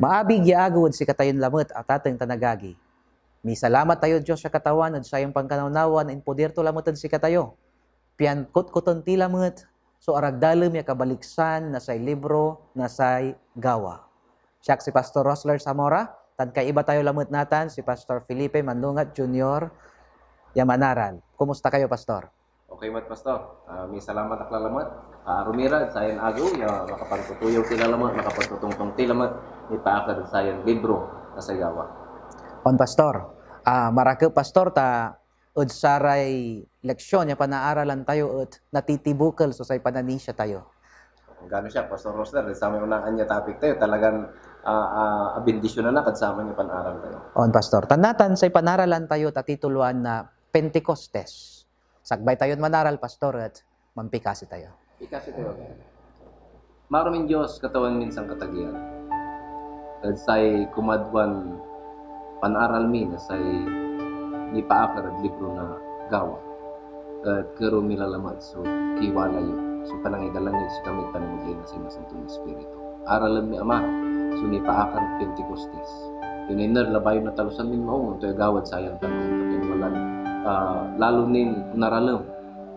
Maabig yaagod si katayon lamot at ateng tanagagi. Mi salamat tayo Diyos sa katawan at sa iyong pangkanawnawan in poder to lamutad si katayo. Pian kutkuton ti lamot so aragdalem ya kabaliksan na say libro na say gawa. Siya si Pastor Rosler Zamora, tan kay iba tayo lamot natan si Pastor Felipe Mandungat Jr. Yamanaran. Kumusta kayo, Pastor? Okay, mat Pastor. May salamat ak lalamat. Rumira, sayan agaw, ya makapagtutuyaw tilalamat, makapagtutungtong tilamat, ipaakad sayan libro na sa gawa. On Pastor, marake Pastor ta ud saray leksyon ya panaaralan tayo ut natitibukal so say pananisya tayo. Gano siya, Pastor Rosler, sa aming unaan niya topic tayo, talagang bendisyon na kadsama niya panaral tayo. On Pastor, tanatan say panaralan tayo tatituluan na Pentecostes. Sagbay tayo manaral Pastor at mampikasi tayo. Ikasi tayo. Maraming Diyos katawan minsang katagian. At say kumadwan panaral mi na say nipaakar at libro na gawa. At karo milalamat so kiwalayo. So panangigalangin sa kami panamagay na sa Masantong Espiritu. Aralan mi Ama, so nipaakar at Pentecostes. Yun ay labayo na talusan min maong ito ay gawad sayang tanong pagkinuwalan. Lalo nin naralam.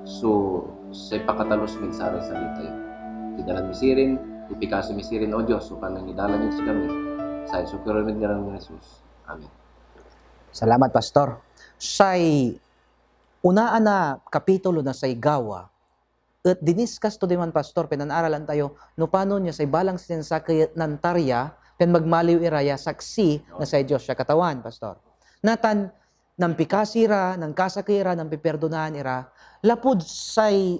So sa pakatalos min sa aray salita yun. Idalan misirin, ipikasi misirin o Diyos, so kanang idalan yun sa kami. Sa isukiramid nga ng Jesus. Amen. Salamat Pastor. Say unaan na kapitulo na say gawa at diniskas to diman Pastor pinanaralan tayo no paano niya say balang sinsakay nantarya pen magmaliw iraya saksi na say Diyos siya katawan Pastor. Natan nang pikasira, nang kasakira, nang piperdonahan ira, lapud say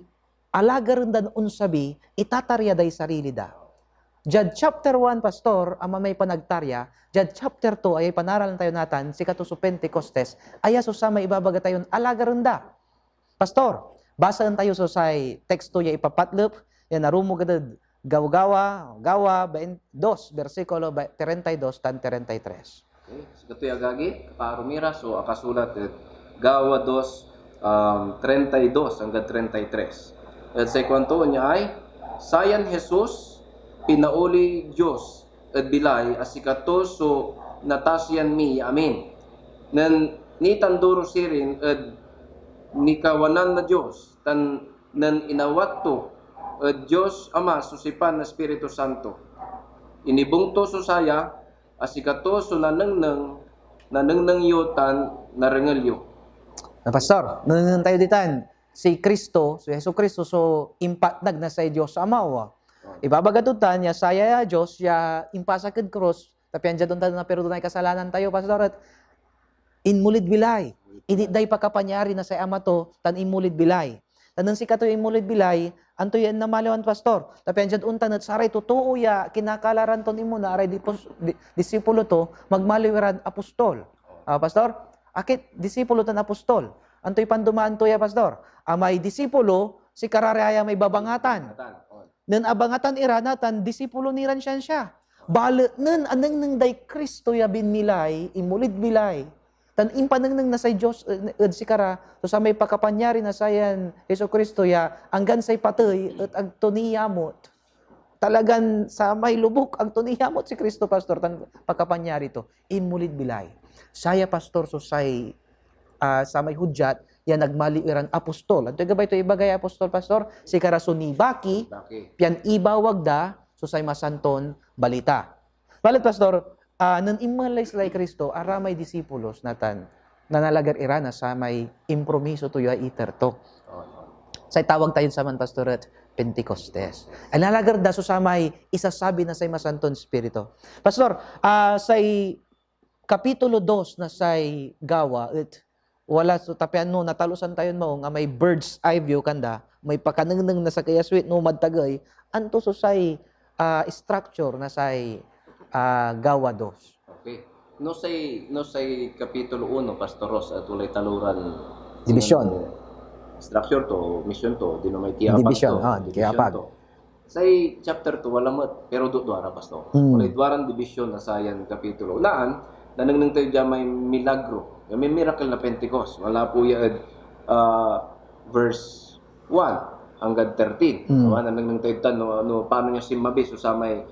alagaran dan unsabi, itatarya day sarili da. Jad chapter 1, Pastor, ama may panagtarya, Jad chapter 2, ay panaralan tayo natan, si katuso Pentecostes, ay susama ibabaga tayo, alagaran da. Pastor, basaan tayo so say teksto ya ipapatlop, yan narumo gadad, gawa, 22, versikulo 32, tan 33. Okay. So, kato'y agagi, parumira, so akasulat, gawa 2, 32 hanggang 33. At sa kwanto niya ay, sayan Jesus, pinauli Diyos, at bilay, asikato, so natasyan mi, amin. Nan, ni tanduro sirin, at ni kawanan na Diyos, nan inawat to, at Diyos Ama, susipan na Espiritu Santo. Inibungto susaya, asikato so nanangnang yutan narengalyo. Pastor, nananang tayo ditan, si Kristo, si Yesu Kristo, so impatnag na sa Diyos sa Amawa. Ibabagatutan niya, saya ya Diyos, ya impasakid cross, tapi andya doon tayo na pero doon ay kasalanan tayo, Pastor, at inmulid bilay. Ini day pakapanyari na sa Ama to, tan inmulid bilay. Tanan si kato inmulid bilay, anto yan na maliwan Pastor. Tapi andyan untan at saray totoo ya, kinakalaran to nimo na aray disipulo to, magmaliwiran apostol. Pastor, akit disipulo tan apostol. Anto'y pandumaan to ya Pastor. Amay disipulo, si kararaya may babangatan. Nen abangatan iranatan, disipulo niran siya. Bale, nen aneng nang day Kristo ya binmilay, imulid bilay. Tan impanang na say Diyos si kara so sa may pakapanyari na sayan Hesus Kristo ya anggan say patay at agtuniyamot talagan sa may lubok agtuniyamot si Kristo Pastor tan pakapanyari to imulid bilay saya Pastor so say sa may hudyat ya nagmaliiran apostol adto gabay to ibagay apostol Pastor si kara sunibaki pian ibawag da so say masanton balita balit Pastor nan imalay sila Kristo, aramay disipulos natan nanalagar irana sa may impromiso tuyo ay iter to. Say tawag tayo sa man pastorat Pentecostes. Ay nalagar da so sa may isasabi na say masanton spirito. Pastor, say kapitulo 2 na say gawa it wala so tapian no natalusan tayo mo nga may bird's eye view kanda, may pakanengneng na sa kayaswit no madtagay, anto so say structure na say gawa 2. Okay. No say kapitulo 1 Pastor Ross at ulay taluran Division. Structure to, mission to, di no may tiyapag Division, to. tiyapag. Say chapter 2 wala mo pero duara Pastor. Ulay duaran division na sayan kapitulo. Ulaan nanangnang tayo diyan may milagro. May miracle na Pentecost. Wala po yan verse 1. hanggang 13. Nanang nang taytan no paano niya simmabi so sa may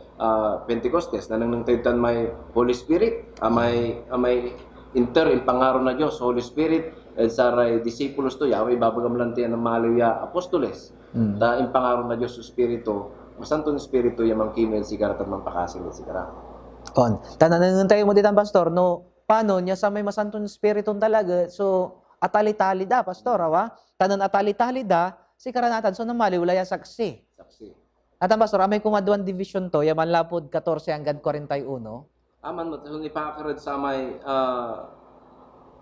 Pentecostes nanang nang taytan may Holy Spirit, may il pangaro na Dios Holy Spirit sa ray disipulos to yawe babagam lang tiyan ng mahalaya apostoles. Ta in pangaro na Dios sa Espiritu, masanto ng Espiritu yamang kimel sigara at magpakasil sigara. On. Tananangantay mo ditan pastor no paano niya sa may masantong spiritong talaga so atali-tali da pastor awa tanan atali-tali da si karanatan so namali wala ya saksi. Atan pastor amay kumaduan division to yaman lapod 14 hanggang 41. Aman mo ni pakarad sa may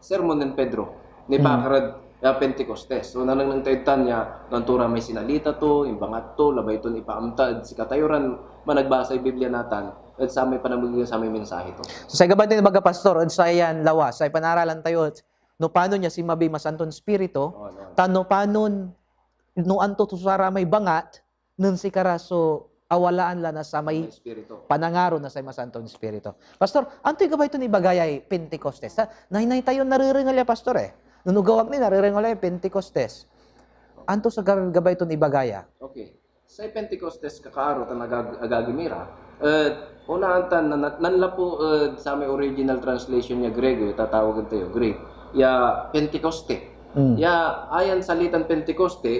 sermon ng Pedro ni pakarad Pentecostes. So nanang nang taytan niya nantura may sinalita to, imbangat to, labay to ipaamta si katayuran managbasa yung Biblia natan at sa may panamugin sa may mensahe to. So sa gabat ni mga pastor at sa yan lawas sa panaralan tayo no paano niya si mabi masanton spirito tano paano no anto to sara may bangat nun si karaso awalaan la na sa may Espiritu. panangaro na sa masantong spirito. Pastor, anto'y gabay ito ni bagayay Pentecostes? Nahinay tayo nariringal ya pastor eh. Nunugawag ni nariringal ya Pentecostes. Anto sa gabay ito ni bagaya? Okay. Sa Pentecostes kakaaro talaga agagimira. Una antan nanla po sa may original translation niya Grego tatawagan tayo Greek. Ya Pentecoste. Ya ayan salitan Pentecoste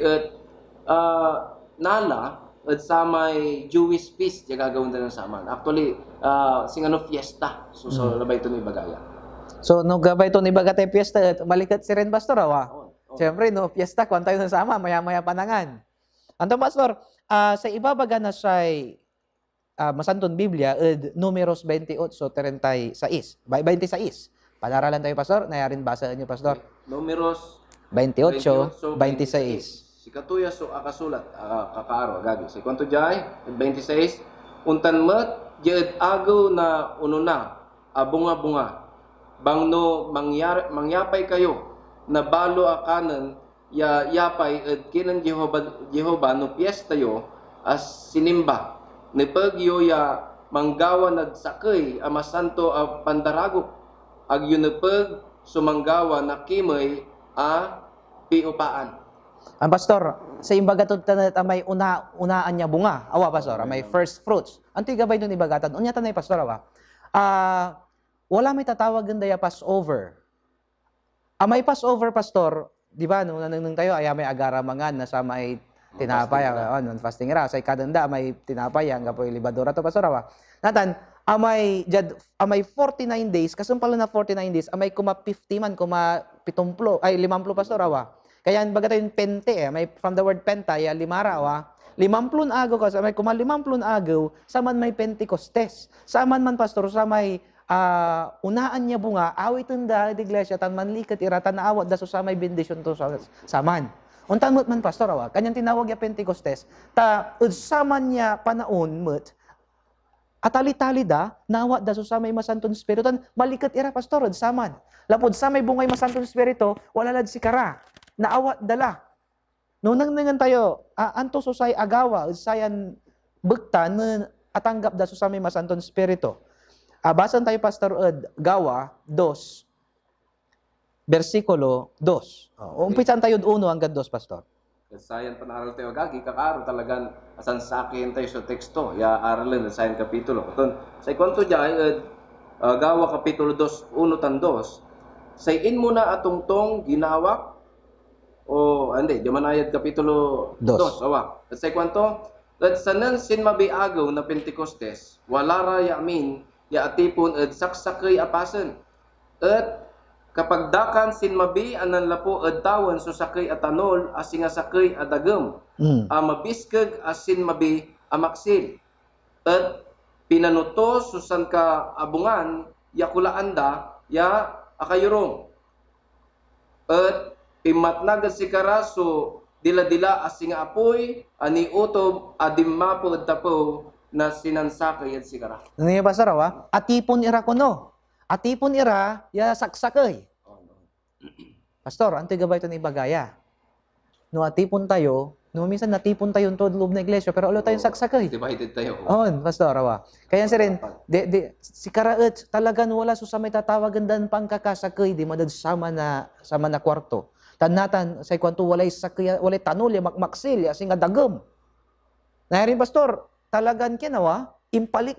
nala at sa may Jewish feast yung gagawin na ng saman. Actually, singano fiesta. So labay ito ni bagaya. So, no gabay ito ni bagate fiesta at balikat si rin pastor awa. Siyempre, no, fiesta, kung tayo na sama, maya-maya panangan. Anto pastor, sa ibabaga na siya'y masantong Biblia, Numeros 28:36. 26. Panaralan tayo, pastor. Nayarin basa niyo, pastor. Numeros 28:26. Si katuya so akasulat kakaaro agagi. Si kwanto jay 26 untan met jed agaw na ununa bunga-bunga. Bangno mangyapay kayo na balo akanan ya yapay et kinan Jehova no piyesta yo as sinimba. Ni pagyo ya manggawa nagsakay amasanto a pandaragok ag yun pag sumanggawa na kimay piupaan. Ang pastor, sa imbaga to may unaan niya bunga. Awa pastor, may first fruits. Anto'y gabay doon ibagatan. Unya tanay pastor awa. Wala may tatawag ganda ya Passover. May Passover pastor, di ba nung nanang tayo ay may agaramangan na sa may tinapay fasting ra sa kadanda may tinapay ang gapoy libadora to pastor awa. Natan, amay 49 days, kasumpalo na 49 days, amay kuma 50 man kuma 70 ay 50 pastor awa. Kaya baga tayo pente may from the word penta, ya limara wa. 50 agaw kasi may kuma 50 agaw sa man may Pentecostes. Sa man pastor sa may unaan niya bunga, awiton da di iglesia tan manlikat iratan na awat da so sa may bendisyon to sa man. Untan man pastor wa, kanyang tinawag ya Pentecostes. Ta sa man niya panaon met atali-tali da nawa da so sa may masantong spirito tan malikat ira pastor sa man. Lapod sa may bungay masantong spirito, wala lad si kara. Naawat dala. Nung nangnangan tayo, anto susay agawa, sayan bukta na atanggap da susami masanton spirito. Basan tayo Pastor Gawa 2, versikulo 2. Umpisan tayo 1 hanggang 2, Pastor. Sayan panaral tayo gagi, kakaro talagang asan sa akin tayo sa teksto. Ya aralan sa sayan kapitulo. Sa ikonto dyan, Gawa kapitulo 2, 1 tan 2, sayin mo na atungtong ginawak hindi, Jamanayad kapitulo 2. Awa. At sa kwanto, at sanan sinmabiagaw na Pentecostes, walara yamin, ya atipon at saksakay apasan. At kapag dakan sinmabi anan lapo at tawan so sakay atanol asinga sakay adagam. Mabiskag asin mabi amaksil. At pinanuto susan ka abungan, yakulaanda, ya akayurong. At pimatnaga si karaso dila-dila asinga apoy ani utob adimmapo tapo na sinansakay at si kara. Naniya pastor awa, atipon ira kuno. Atipon ira ya saksakay. Pastor, anto'y gabay ito ni bagaya. No atipon tayo, no minsan natipon tayo to loob na iglesia pero ulo tayong saksakay. Divided tayo. Pastor awa. Kaya si rin, si karaet talagang wala so sa may tatawagan dan pangkakasakay di madad sama na kwarto. Tanatan say kwanto walay sakya, walay tanol ya makmaksil ya singa dagem. Nahirin pastor, talagan kinawa impalik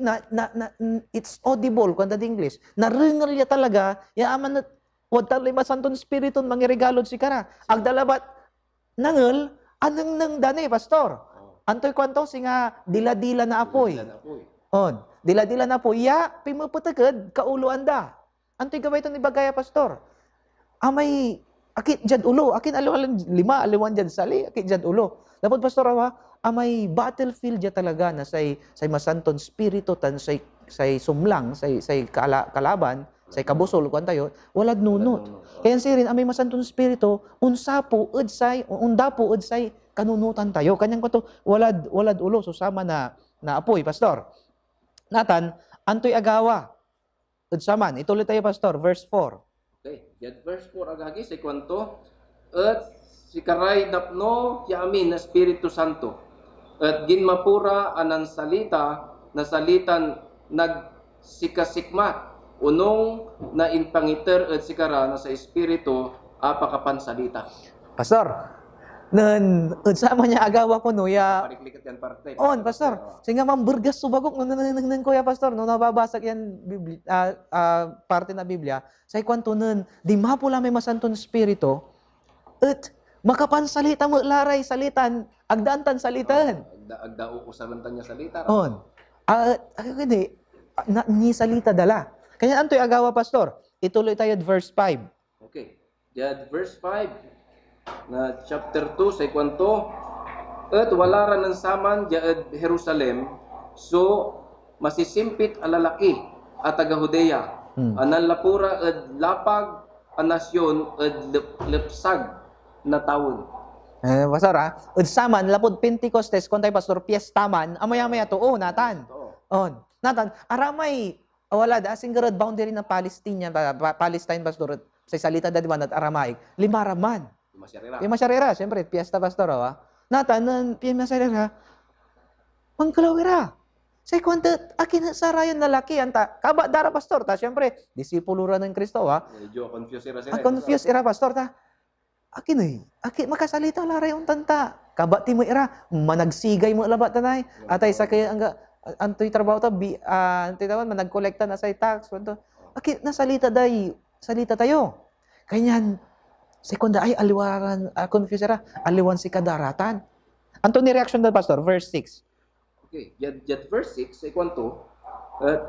it's audible kung the English. Naringal ya talaga ya aman na wad talay masanton spiriton mangiregalod si kara. Agdalabat nangel anang nang dani pastor. Antoy kwanto singa dila-dila na apoy. On, dila-dila na apoy ya pimaputaked kaulo anda. Antoy gabay ton ibagaya pastor. Amay akit jad ulo, akin aliwan 5 aliwan jad sali, akit jad ulo. Dapat pastor awa amay battlefield ya talaga na say masanton spirito tan say sumlang say kalaban say kabusol kuan tayo walad nunot. Kaya sirin amay masanton spirito unsapo undapo ed say kanunutan tayo. Kanyang ko to walad ulo susama na apoy pastor. Natan antoy agawa ed saman ituloy tayo pastor verse 4. Okay, yan verse 4 agagi say kwanto at si karay napno ya amin na Espiritu Santo at ginmapura anan salita na salitan nagsikasikmat unong na inpangiter at sikara na sa Espiritu apakapan salita. Pastor, nan sama niya agawa ko no ya Pariklikat yan parte. on pastor. Singa mamburgas subagok nan ko ya pastor no nababasag yan parte na Biblia. Say kwanto nan di mapula may masanton spirito et makapan salita mo laray salitan agdantan salitan. Agdao ko sa lantan niya salita. On. Hindi ni salita dala. Kanya antoy agawa pastor. Ituloy tayo at verse 5. Okay. Yan verse 5 na chapter 2 say kwanto at wala ra ng saman jaad Jerusalem so masisimpit alalaki at taga Judea anan lapura at lapag ang nasyon at lepsag na tawon. Pastor ud saman lapud Pentecostes kontay pastor piestaman amaya-maya to natan. On. Natan aramay wala da singarad boundary ng Palestine Palestine pastor sa salita da diman at Aramaic limaraman. Masyarera, siyempre, piyesta pastor, Natan, masyarera, mangkalawira. Say, kwanta, akin sarayan na laki, anta, kaba, dara pastor, siyempre, disipulura ng Kristo, Medyo confused ira confused ira, pastor, akin, makasalita, laray yung tanta, kaba, ti mo ira, managsigay mo labat, tanay, atay, sa kaya, antoy trabaho ta, antoy taman, managkolekta na say tax, akin, nasalita salita tayo. Kanyan, sekunda ay aliwaran, confused ra, aliwan si kadaratan. Anto ni reaction dal pastor, verse 6. Okay, yat verse 6 say kwanto at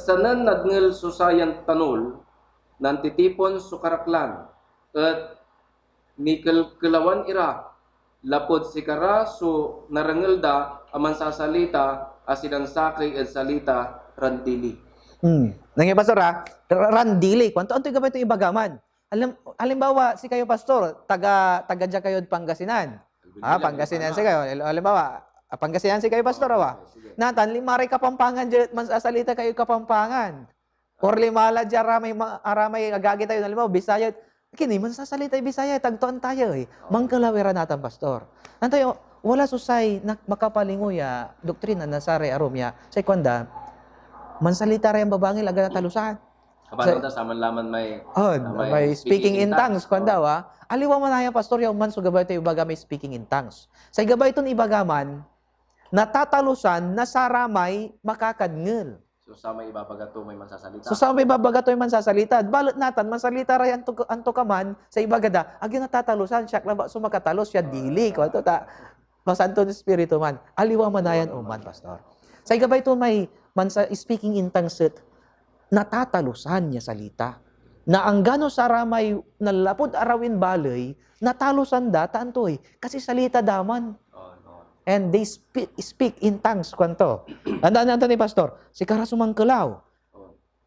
sanan nagngel susayan tanol nantitipon sukaraklan at nikalawan ira lapod si kara so narangel da aman sa salita asidan sakay at salita randili. Nangyay pastor randili. Kwanto anto gabay ito ibagaman? Halimbawa, si kayo pastor, taga dyan kayo Pangasinan. Pangasinan si kayo. Halimbawa, Pangasinan si kayo pastor, Natan, limaray Kapampangan dyan, mansasalita kayo Kapampangan. Or limala dyan, aramay agagi tayo. Halimbawa, Bisaya. Kini, mansasalita yung Bisaya, tagtuan tayo Mangkalawira natan pastor. Nantayo, wala susay makapalinguya, doktrina na sari arumya, sa ikwanda, mansalita rin ang babangil agad na talusan. Kapano ta saman laman may speaking in tongues kwanda aliwa man haya pastor yaw man so gabay tayo ibaga may speaking in tongues. Sa gabay ton ibagaman natatalusan na saramay makakadngel. So sa may ibabagato may mansasalita. So sa may ibabagato may mansasalita. Balot natan mansalita ray anto kaman sa ibagada agi natatalusan siya laba so makatalos siya dili kwanto ta masanto espiritu man. Aliwa man hayan man pastor. Sa gabay ton may speaking in tongues natatalusan niya salita. Na ang gano sa ramay nalapod arawin balay, natalusan data antoy. Kasi salita daman. And they speak in tongues kwanto. Andaan natin ni pastor, si kara sumangkalaw.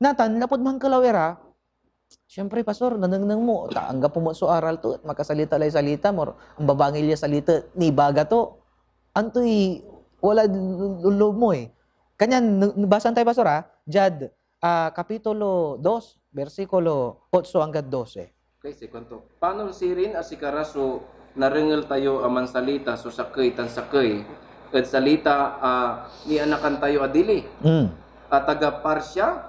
Natan, lapod mangkalaw era, siyempre pastor, nanangnang mo, taanggap mo so aral to, at makasalita lay salita mo, ang babangil niya salita, ni baga to. Antoy, wala lulob mo Kanyan, basan tayo pastor Jad, Kapitulo 2, versikulo 8 hanggang 12. Okay, sekunto. Paano sirin asikara so naringel tayo aman salita so sakay tan sakay ket salita ni anakan tayo adili. At taga Parsya,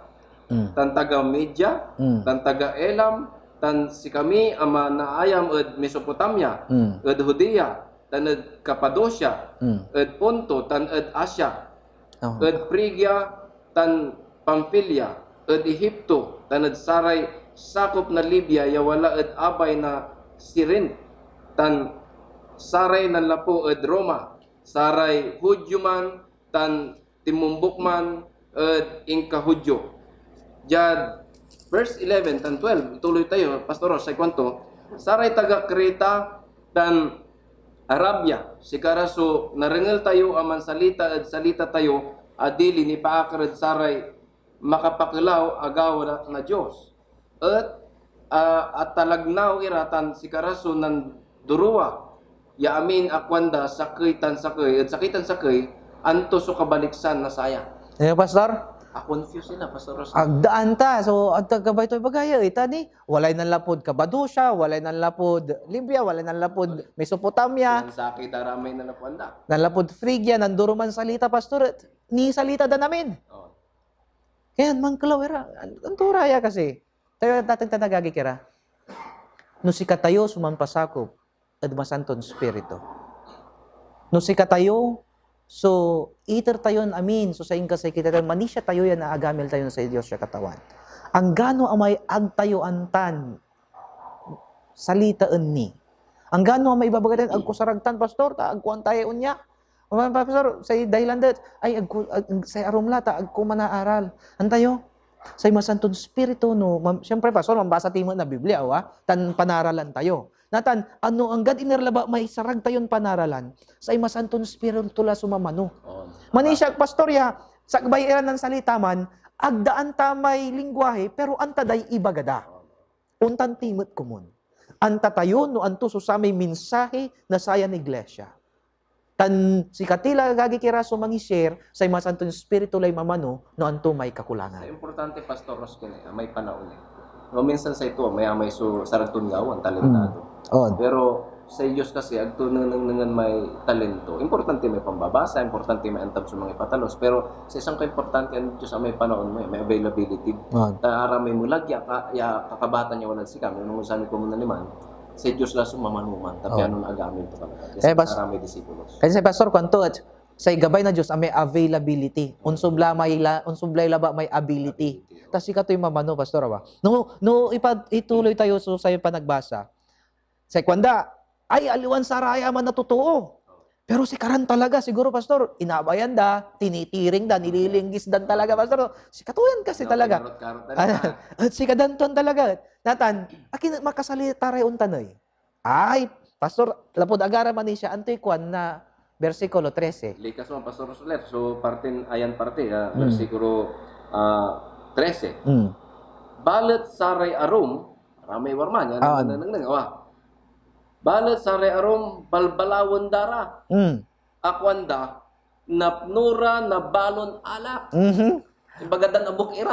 tan taga Media, tan taga Elam, tan si kami ama naayam ed Mesopotamia, ed Judea, tan ed Cappadocia, ed Ponto, tan ed Asia, Oh. ed Phrygia, tan Pamphylia, ed Ehipto, tan ed saray sakop na Libya, ya wala ed abay na Sirin, tan saray nan lapo ed Roma, saray Hudyo man, tan timumbok man, ed Inka Hudyo. Jad, verse 11 tan 12, ituloy tayo, Pastor Ross, sa kwanto, saray taga Kreta, tan Arabia, sikaraso narengal tayo aman salita at salita tayo, adili ni paakar at saray makapakilaw agaw na Diyos. At talagnaw iratan sikaraso ng duruwa, ya amin akwanda sakitan sakay, at sakitan sakay, anto so kabaliksan na saya. Pastor? Confused sila, Pastor Ross. Agdaan ta. So, ang tagabay ito bagaya. Itani, walay nang lapod Kabadosya, walay nang lapod Libya, walay nang lapod Mesopotamia, Yan sa akin, daramay na napuanda. nang lapod Phrygia, nanduro man salita, pastor. Ni salita da namin. Oh. Kaya, mangkalaw, era. Ang turaya kasi. Tayo natin tanagagi kira. No si katayo sumampasakop, at masanton spirito. No si katayo, so, iter tayon amin. So, sa ingkasay kita tayo, manisya tayo yan na agamil tayo sa Diyos siya katawan. Ang gano amay agtayo antan, salitaan ni. Ang gano amay ibabagatan, agkusaragtan, pastor, ta, agkuan tayo unya. Pastor, sa dahilan dat, ay, sa arumla, ta, agku manaaral. Antayo, sa masantong spirito, no, siyempre, pastor, mambasa timo na Biblia, tan panaralan tayo. Natan, ano ang gad inerlaba may sarag tayon panaralan sa masanton spirito la sumamano. Manisya pastorya sa kabayaran ng salita man agdaan ta may lingwahe pero anta day ibagada. Untan timot kumun. Anta tayo no anto sa may mensahe na sayan iglesia. Tan si katila gagi kira so mangi-share sa masanton spirito lay mamano no anto may kakulangan. Sa importante Pastor Ross kini may panahon. No minsan sa ito may so saragtun gawan talentado. Pero sa Diyos kasi agto nangan may talento. Importante may pambabasa, importante may antab sa mga ipatalos. Pero sa isang ka-importante ang Diyos may panahon may availability. Taara may mulag ya kakabata niya wala si kami nung sabi ko muna naman. Sa Diyos la sumamanuman tapi ano agamin to talaga. Kasi para may disipulos. Kasi pastor kanto at sa gabay na Diyos may availability. Unsubla laba may ability. Tas ikaw yung mamano pastor ba. No ituloy tayo so sa panagbasa. Sa kwanda, ay aliwan saraya man na totoo. Pero si karan talaga, siguro pastor, inabayan da, tinitiring da, nililinggis dan talaga, pastor. Si katuyan kasi talaga. Si kadanton talaga. Natan, akin makasalita ray untanay. Ay, pastor, lapod agara man siya, antoy kwan na versikulo 13. Likas mo, Pastor Soler. So, ayan parte, versikulo 13. Balat saray arum, ramay warman, yan, balat saray arum, balbalawan dara. Akwanda, napnura na balon alak. Ibagadan abuk ira.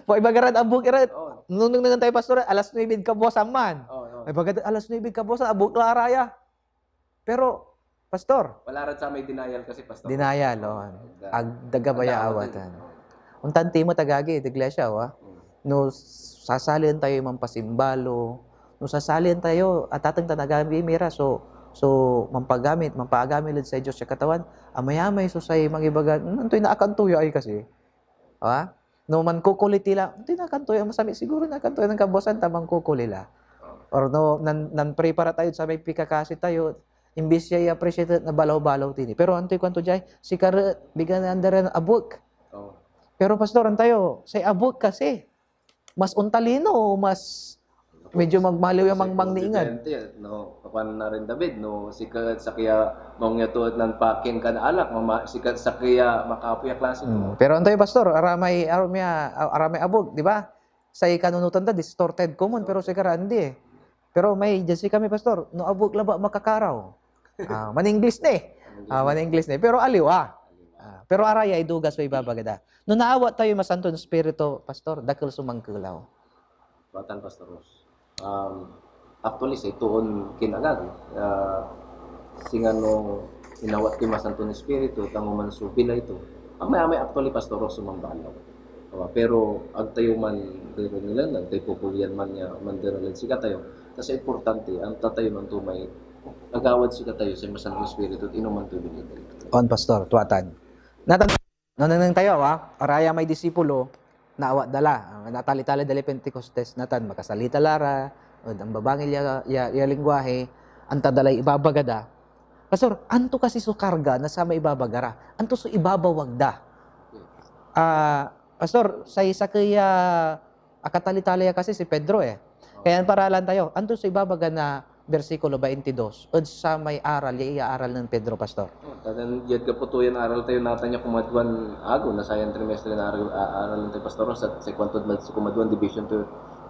Ibagadan abuk ira. Nung tayo, pastor, alas 9 kabosan man. Ibagadan alas 9 kabosan, abuk laraya. Pero, pastor. Wala rin sa may denial kasi, pastor. Denial, agdagabaya awatan. Untan timo tagagi, iglesia, no sasalin tayo mampasimbalo, no sasalin tayo at atang tanagabi mira, so mampagamit sa Diyos sa katawan, amay-amay so say magibagan, antoy na akantuyo ay kasi. No man kukuliti lang, antoy na akantuyo, masami siguro na akantuyo ng kabosan tamang kukulila. Or no, nan prepara tayo sa may pikakasi tayo, imbis siya i-appreciate na balaw-balaw tini. Pero antoy kwanto jay, si kare bigan andaren abuk. Pero pastor, tayo, say abuk kasi, mas untalino, mas medyo magmaliw yung niingan. No, kapan na rin David, no, sikat sa kaya mong yatuot ng pakin ka na alak, sikat sa kaya makapuya klase. Pero tayo, pastor, aramay abuk, di ba? Sa kanunutan ta, distorted common, pero si karandi Pero may, dyan kami, pastor, no abuk laba makakaraw. Man-English na man-English na Pero aliw, pero araya idugas wa ibabagada. No naawa tayo masanton spirito, pastor, dakil sumangkulaw. Batan Pastor Ross. Actually sa ituon kinagag. Singa no inawat ti masanton spirito tango man subila ito. Amay actually Pastor Ross sumambalaw. Pero ang tayo man dero nila lang, tayo pupulian man niya, man dero lang si katayo. Kasi importante, ang tatayo man tumay, agawad si katayo sa masamang espiritu at inuman tubig nito. On, Pastor, tuwatan. Natan, nanang tayo, araya may disipulo, naawa dala, natali-tali dali Pentecostes, natan, makasalita lara, ang babangil ya lingwahe, anta dalay ibabagada. Pastor, anto kasi su karga na sa may ibabagara, anto su ibabawag da. Pastor, sa isa kaya akatali-tali kasi si Pedro Kaya paralan tayo, anto su ibabaga na versikulo 22, od sa may aral, iaaral ng Pedro, Pastor. Tadan yad ka po yan aral tayo natin niya kumadwan ago na sayang trimestre na aral tayo Pastor Ross at sa kwantod na sa kumadwan division to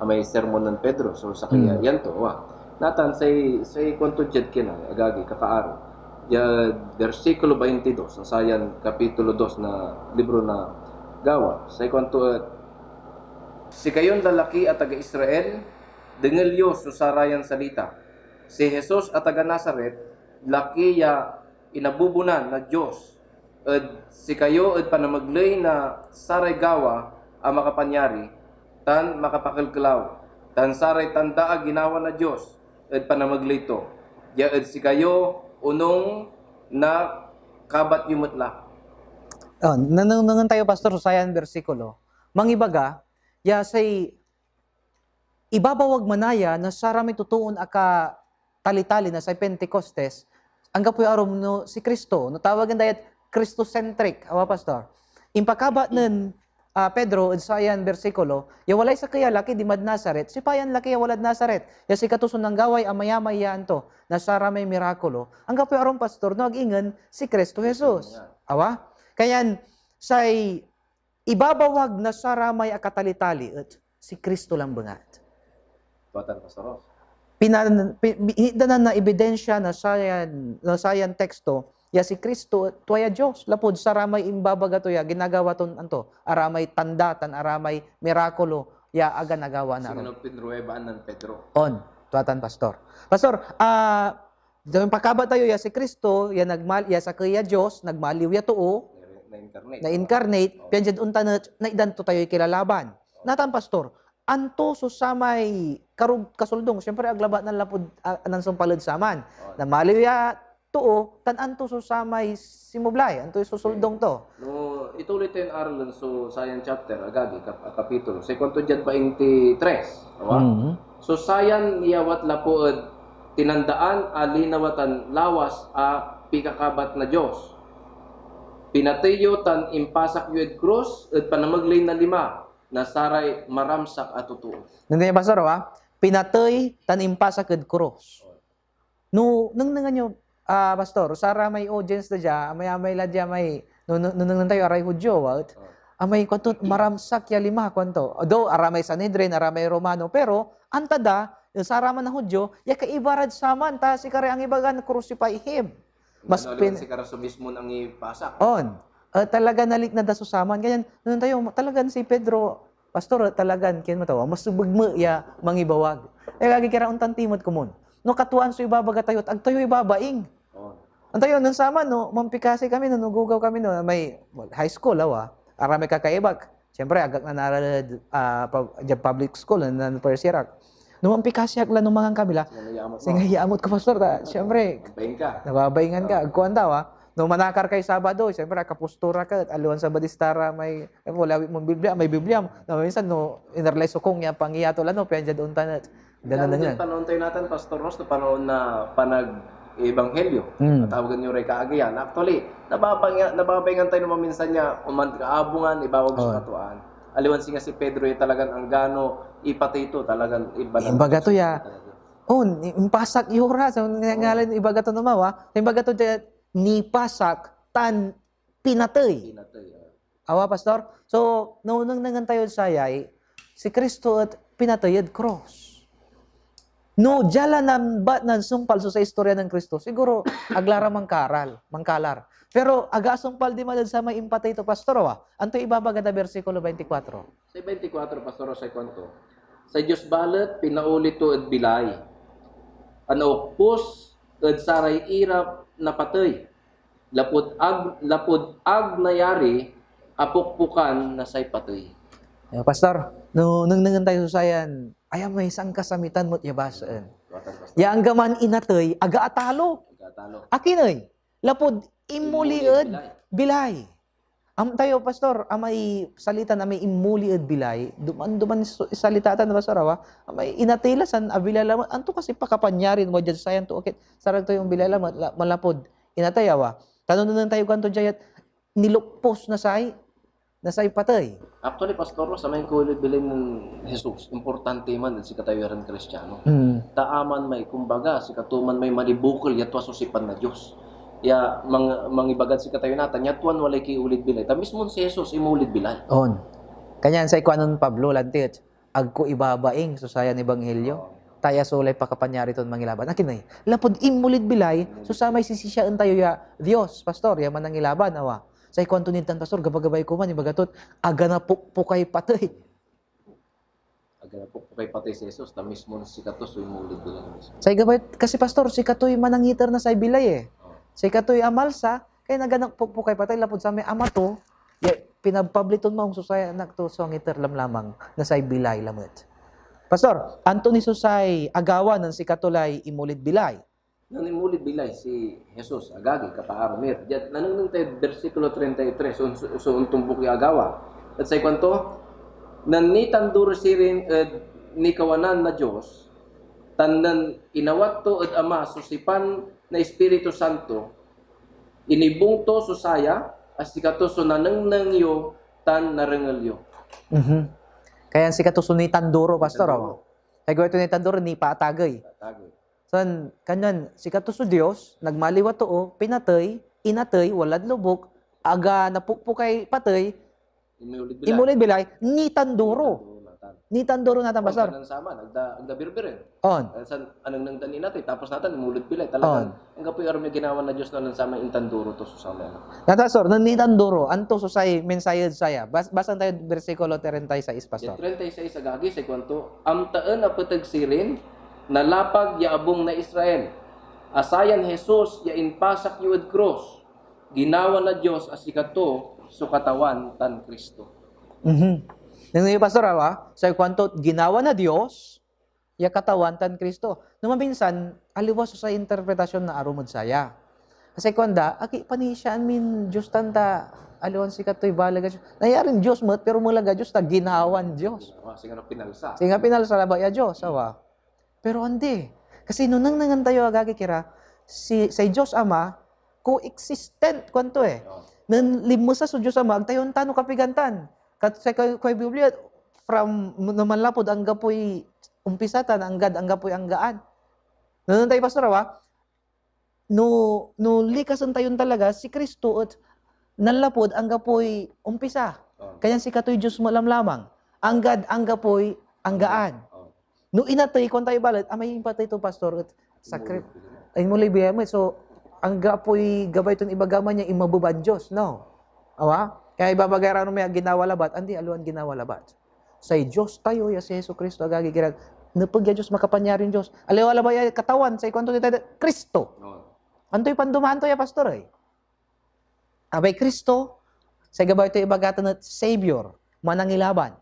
may sermon ng Pedro. So sa kaya yan to, natan say kwantod yad kina agagi kakaaro. Ya versikulo 22 sa sayan kapitulo 2 na libro na Gawa. Say kwantod si kayon lalaki at taga-Israel dengelyo susarayan salita. Si Jesus at taga Nazaret, laki ya inabubunan na Diyos. At si kayo at panamaglay na saray gawa ang makapanyari, tan makapakalkalaw. Tan saray tanda ginawa na Diyos, at panamaglay to. Ya at si kayo unong na kabat yumutla. Nanungan tayo, Pastor, sa yan versikulo. Mangibaga, say ibabawag manaya na sarami tutuon aka tali-tali na sa Pentecostes, ang kapoy arom no si Kristo, no tawagan dayat Christocentric, Pastor. Impakaba nen Pedro sa yan versikulo, ya walay sa kaya laki di mad Nazaret, si payan laki ya walad Nazaret, ya si katuson ng gaway amayamay yan to, na sarami mirakulo, ang kapoy arom Pastor, no agingan si Kristo Jesus. Kayan, say ibabawag na saramay akatali-tali at si Kristo lang bangat. Tuwatan Pastor Ross. Hinanan na ebidensya na sayan teksto, ya si Kristo, tuwaya Diyos, lapod, saramay imbabaga to ya, ginagawa ton anto, aramay tandatan, aramay mirakulo, ya aga nagawa na ron. Sino pinruebaan ng Pedro? On, tuwatan Pastor. Pastor, pagkaba tayo ya si Kristo, ya sa kaya Diyos, nagmaliw ya tuo, na-incarnate, piyan unta na idanto tayo kilalaban. Natan Pastor, anto susamay karug kasuldong, siyempre aglaba ng lapod ng sumpalad saman. Na maliya tuo, tan anto susamay simublay, anto susuldong to. No, ituloy tayo yung aral so sayan chapter agagi kapitulo. Sa kwento dyan pa 23. So sayan iyawat lapod tinandaan alinawatan lawas a pikakabat na Diyos. Pinatayo tan impasak yued krus at panamaglay na 5 na saray maramsak at tutuo. Nandiyan Pastor, pinatay tan impasak ed krus. No, nang nyo, Pastor, sara may audience na dya, may ladya may, nung tayo aray Hudyo, may kwanto, maramsak ya 5 kwanto. Do, aramay Sanhedrin, aramay Romano, pero, antada, sara man na Hudyo, ya kaibarad saman, ta si kare ang ibagan, crucify him. Mas si Karaso mismo nang ipasak. Talaga nalik na dasusaman. Ganyan, nung tayo, talagan si Pedro, Pastor, talagan, kaya matawa, mas subagma ya mangibawag. Lagi kira untan timod kumon. No katuan so ibabaga tayo, ag tayo ibabaing. Ang tayo, nung sama, no, mampikasi kami, no, nugugaw kami, no, may high school, arami kakaibag. Siyempre, agak na narad public school, na first year. Nung mampikasi agla nung mga kabila, singayamot ka, Pastor, siyempre, nababaingan ka, agkuhan daw, no manakar kay Sabado, siyempre kapustura ka, at aluan sa Badistara may wala mong Biblia, may Biblia. No minsan no inerlay sukong ya pangiyato lano, pian jad unta na. Ganun na. Panahon tayo natin Pastor Ross, na panahon na panag ebanghelyo. Tawagan niyo ray kaagayan. Actually, nababaingan tayo naman minsan niya umant kaabungan ibawag sa katuan. Aliwan singa si Pedro talagang ang gano ipatito talagang iba na. Imbaga to ya. Impasak yura sa ngalan ibaga to numawa. Imbaga to ni pasak tan pinatay. Pastor? So, nung nangan tayo sayay, si Kristo at pinatay at cross. No, jala nan bat nan sumpal so sa istorya ng Kristo. Siguro, aglara mangkalar. Pero, aga sumpal di madad sa may impatay to, Pastor, Anto ibabaga na versikulo 24? Sa 24, Pastor, sa kwento. Sa Diyos balat, pinaulit to at bilay. Ano, pus, at saray irap, napatay. Lapod ag nayari apukpukan na say patay. Pastor, nung nangan tayo sayan, ayam may isang kasamitan mo't yabasaan. Tuatan pastor. Ya ang gaman inatoy, aga atalo. Nagkatalo. Akin lapod imuliad Bilay. bilay. Am tayo pastor, amay salita na may imuliad bilay, duman salitatan na pastor awa, amay inatilasan abilala anto kasi pakapanyarin mo dyan sayan to okay. Sarag to yung bilala malapod. Inatay awa. Tanong na tayo kanto jayat nilukpos na say patay. Actually, pastor, sa may kulit bilin ng Jesus, importante man si katawiran Kristiyano. Taaman may, kumbaga, si katuman may malibukol, yatwa susipan na Diyos. Ya, mangibagad si katayo natan, yatwan walay ki ulit bilay. Ta mismo si Jesus, imulit bilay. On. Kanyan sa ikuanon Pablo lantit, agko ibabaing susayan ebanghelyo. Taya sulay pakapanyari ton mangilaban. Akin ay, lapod imulit bilay, susamay sisisiyaan tayo ya Dios, pastor, ya manangilaban awa. Sa ikwanto nintan pastor, gabagabay ko man, ibagatot, aga na pukay patay. Aga po kay patay si Jesus, ta mismo si katos, imulit bilay mismo. Sa igabay, kasi pastor, si katoy manangitar na sa bilay Si katoy amalsa, kaya naganak pukay patay, lapod sa may amato, ya, pinagpabliton mo ang susay anak to so ang iter lamang na sa bilay lamot. Pastor, Anthony Susay agawan ng si katulay imulit bilay. Nang imulit bilay si Jesus, agagi, kapaaramir. Diyan, nanong tayo, versikulo 33, so tumbok yung agawa. At sa ikwanto, nanitandur sirin ni kawanan na Diyos, tanan inawat to at ama, susipan na Espiritu Santo, inibungto susaya, as sikato so nanang yo, tan narengalyo. Kaya si katusun ni Tanduro, pastor. Kaya gawin ito ni Tanduro, ni paatagay. Tatagay. San, kanyan, si katuso Diyos, nagmaliwat to, pinatay, inatay, walad lubok, aga napukpukay patay, imulit bilay, ni Tanduro. Ni Tanduro natin, pastor. Ang sama, nagdabirbirin. On. Anong nang tanin natin, tapos natin, imulit bilay. Talagang, ang kapoy aram yung ginawa na Diyos na nansama yung Tanduro to susama. Nata, pastor, ni Tanduro, anto susay, mensayad saya. Basan tayo, versikulo 36, pastor. 36 agagi sa kwanto, amtaan na patagsirin, nalapag ya abong na Israel. Asayan Jesus ya inpasak yuad cross. Ginawa na Diyos as ikato so katawan tan Kristo. Nung yung pastor, sa kwanto, ginawa na Diyos, ya katawan tan Kristo. Nung maminsan, aliwas sa interpretasyon na arumod saya. Kasi kwanda, aki panisyan min Diyos tanta, aliwan si katoy balaga Diyos. Nayarin Diyos mo, pero mulaga Diyos, ta ginawan Diyos. Sige pinalsa. Sige pinalsa na ba ya Diyos, awa? Pero hindi. Kasi nung nangan tayo agagi kira, sa Diyos Ama, co-existent kwanto Nang limusa sa Diyos Ama, agtayon tano kapigantan. Kat sa koy Biblia, from namanlapod ang gapoy umpisatan, anggad ang gapoy anggaan. Nung tayo pastor no likasan tayon talaga, si Kristo at nanlapod ang gapoy umpisa. Kaya si katoy Diyos mo lamang. Anggad ang gapoy anggaan. No inatay kung tayo balat, may impatay to pastor at sakrit. Ay mo libiya mo. So, ang gapoy gabay itong ibagaman niya imabuban Diyos. No? Awa? Kaya ibabagaran mo may ginawa labat, andi aluan ginawa labat. Sa Diyos tayo, ya si Yesu Kristo, agagi kiran, napagya Diyos, makapanyarin Diyos. Aliwa ba ya katawan, sa ikwento ni Kristo. Anto'y pandumaan to ya pastor Abay Kristo, sa gabay ito ibagatan at Savior, manangilaban.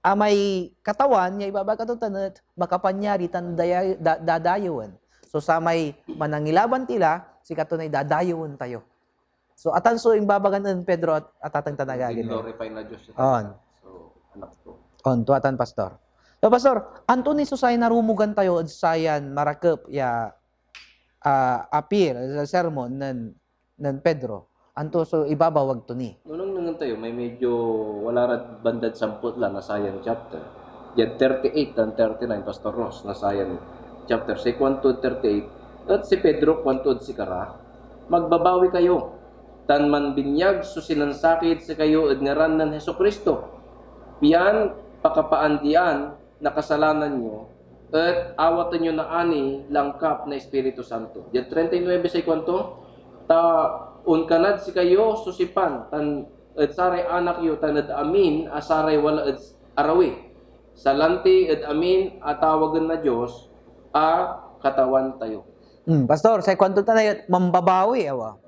Amay katawan, niya ibabagatan at makapanyari tan dadayawan. So sa may manangilaban tila, si katunay dadayawan tayo. So atan so imbabagan ng Pedro at atatang tanagagin. Glorify na Diyos. On. So, anak ko. On, tuatan pastor. So pastor, Anthony susay narumugan tayo at sayan marakep ya appear sa sermon ng Pedro. Anto so ibabawag to ni. Nung nangan tayo, may medyo wala rat bandad samput lang na sayang chapter. Yan 38 and 39, Pastor Ross, na sayang chapter. Si kwantod 38, at si Pedro, kwantod si Kara, magbabawi kayo. Tan man binyag so sinansakit sa kayo at ngaran ng Heso Kristo. Piyan, pakapaandian, nakasalanan nyo, at awatan nyo na ani, langkap na Espiritu Santo. Yan 39 sa kwanto, unkanad si kayo susipan, tan at saray anak yo, tanad amin, asaray wala at arawi. Salanti at amin, atawagan na Diyos, katawan tayo. Pastor, sa kwanto tayo, mambabawi, awa.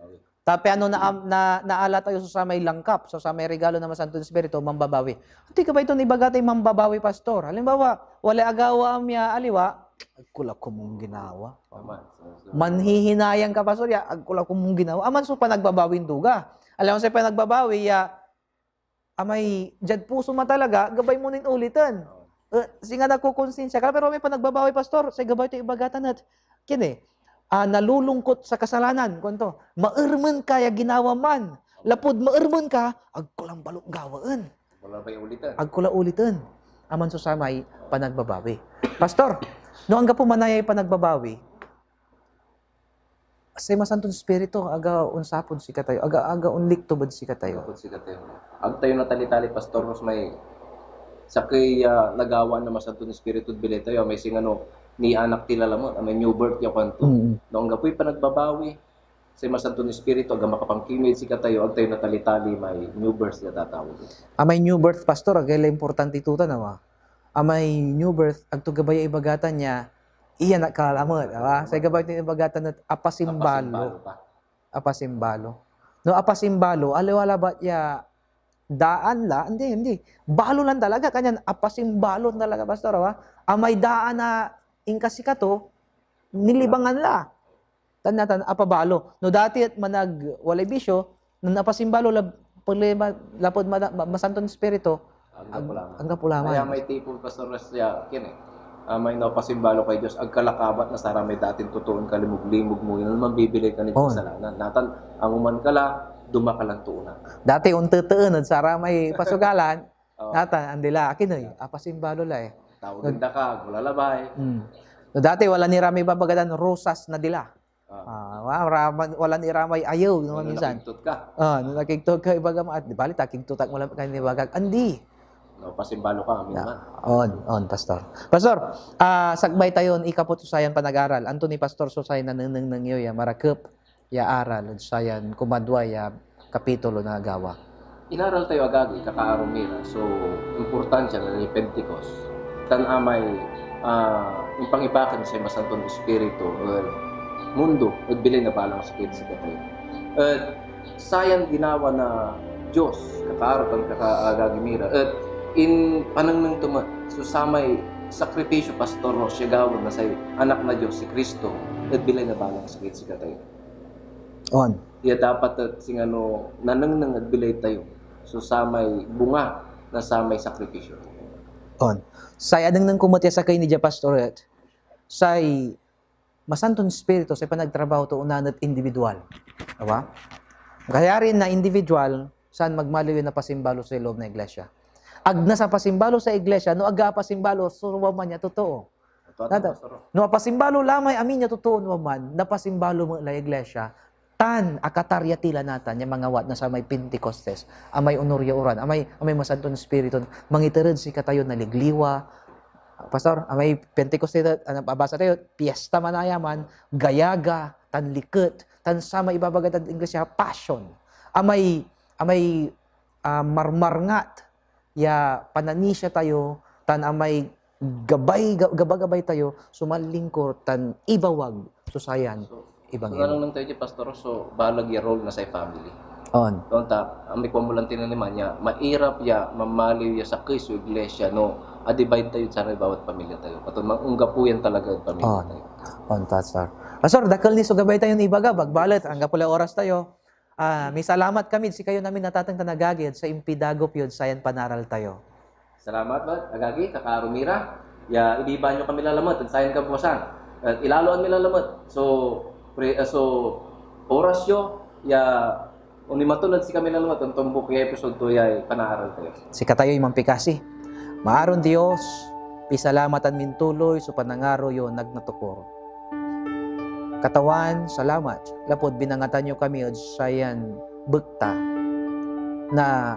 Tapi ano naala tayo sa may langkap, sa may regalo ng Santo Espiritu, mambabawi. Hindi ka ba ito nibagatay mambabawi, pastor? Halimbawa, wala agawa amya aliwa, agkula ko mong ginawa. Tama. Manhihinayang ka, pastor, ya, agkula ko mong ginawa. Aman so pa nagbabawin duga. Alam mo sa pa nagbabawi, ya, amay, dyan puso mo talaga, gabay mo nin ulitin. Singa nagkukonsensya ka, pero may pa nagbabawi, pastor, sa gabay ito ibagatan at, kini, nalulungkot sa kasalanan. Kunto, mairman kaya ginawa man. Lapod mairman ka, agkulang balok gawaan. Wala ba yung ulitan? Agkula ulitin. Aman susamay, panagbabawi. Pastor, no ang gapo manayay panagbabawi, sa Santo Espiritu, aga unsapon si katayo, aga unlikto bad si katayo. Ag tayo na tali-tali, Pastor Ros, may sakay nagawa na Santo Espiritu bilay tayo, may singano, ni anak tilala mo, may new birth yung kanto. Noong gapoy pa nagbabawi, sa Santo Espiritu, aga makapangkimid si katayo, ag tayo na tali-tali, may new birth na tatawag. Amay new birth, pastor, agay importante ituta na amay new birth, ag tugabay ibagatan niya, iya na kalamot, sa gabay ito ibagatan at apasimbalo. Apasimbalo. No, apasimbalo, aliwala ba ya, daan la, hindi. Balo lang talaga, kanyan, apasimbalo talaga, pastor, amay daan na, ingkasi ka to, nilibangan la. Tanatan, apabalo. No dati at manag walay bisyo, nung napasimbalo, lapod Santo Espiritu, ang kapulaman. Kaya may tipo, Pastor Rasya, may napasimbalo kay Diyos, agkalakabat na sara may dating tutuon kalimog-limog mo, yun naman bibili ka ni kasalanan. Natan, ang uman ka lang, duma ka lang tuunan. Dati, untutuon, at sara may pasugalan, natan, andila, akinoy, apasimbalo la eh. Tawagin da ka, gulalabay. No, dati wala ni Ramay babagadan rosas na dila. Wala ni Ramay ayaw no minsan. Nakiktot ka. No nakiktot ka ibaga at di bali takigtutak mo lang kanini bagag andi. No, pasimbalo ka amin man. On pastor. Pastor, sagbay tayon ikapot sayan panag-aral. Anto ni Pastor Susay na nang iyo ya marakep ya aral sayan kumadwa ya kapitulo na gawa. Inaral tayo agagi kakaarumira. So importansya na ni Pentecost. Amay yung pangibakan sa Masantong Espiritu mundo at bilay na balang sakit sa katay. Sayan ginawa na Diyos kakaarap ang kakaagagimira at in panang nang susamay sakripisyo Pastor Ros siya gawin na sa anak na Diyos si Kristo at bilay na balang sakit sa katay. On. Iya dapat at singano nanang at bilay tayo susamay bunga na samay sakripisyo. On. Say adang nang kumutya sa kay ni Pastoret, say Masantong Espiritu sa panagtrabaho to unanat individual. Diba? Kaya rin na individual, saan magmaliw na pasimbalo sa loob na iglesia. Ag nasa pasimbalo sa iglesia, no aga pasimbalo, suruwa man niya, totoo. No pasimbalo lamay, amin niya, totoo naman, na pasimbalo mo la iglesia, tan akatarya tila natan, yung mga wat na sa may Pentecostes, amay onorya oran, amay Masantong Espiritu, mangitirid si katayo na ligliwa. Pastor, amay Pentecostes, abasa tayo, piyesta manayaman, gayaga, tan likit, tan sama ibabagat at iglesia, passion. Amay marmarngat, ya pananisya tayo, tan amay gabagabay tayo, sumalingkor, tan ibawag, susayan, ibang so, lang tayo, Pastor, so balag ya role na sa family. On. Tonta, ang may kwamulantin na naman niya, mairap ya, mamaliw ya sa kiso iglesia, no, adivide tayo sa bawat pamilya tayo. Pato, mangungga po yan talaga ang pamilya tayo. On, Pastor. Pastor, dakal ni sugabay tayo ni Ibaga, bagbalat, ang pula oras tayo. May salamat kami, si kayo namin natatang tanagagid sa impidagop yun, sayan panaral tayo. Salamat ba, agagi, kakaarumira. Ya, idiba nyo kami lalamot, at sayan kabukasan. At ilaloan mi lalamot. So oras yo, ya, unimatulad si kami lalamot, ang tumbok ya episode 2 ya, panaral tayo. Si katayo imang pikasi. Maaron Dios, pisalamatan min tuloy so panangaro yo nagnatukor. Katawan, salamat. Lapod binangatan nyo kami od sayan bukta na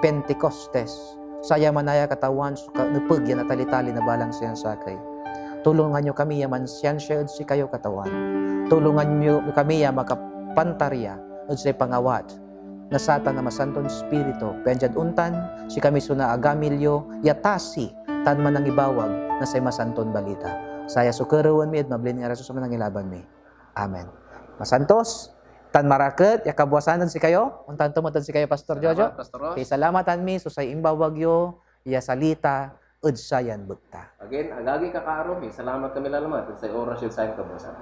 Pentecostes. Saya manaya katawan so napag yan na tali-tali na balang siyan sakay. Tulungan nyo kami yaman siyan siya od si kayo katawan. Tulungan nyo kami ya makapantarya od sa pangawat na satan na Masantong Espiritu, penjad untan, si kami suna agamilyo, yatasi, tan man ang ibawag, na say Masantong balita. Saya sukarawan mi, at mablin nga raso sa manang ilaban mi. Amen. Masantos, Tan maraket, ya kabuasanan si kayo. Untan tumutan si kayo, Pastor Jojo. Salamat, Pastor Ross. Okay, salamatan mi, so sa imbawagyo, iya salita, udsayan bukta. Again, agagi ka kaaro, salamat kami lalamat sa oras yung sa kabasan.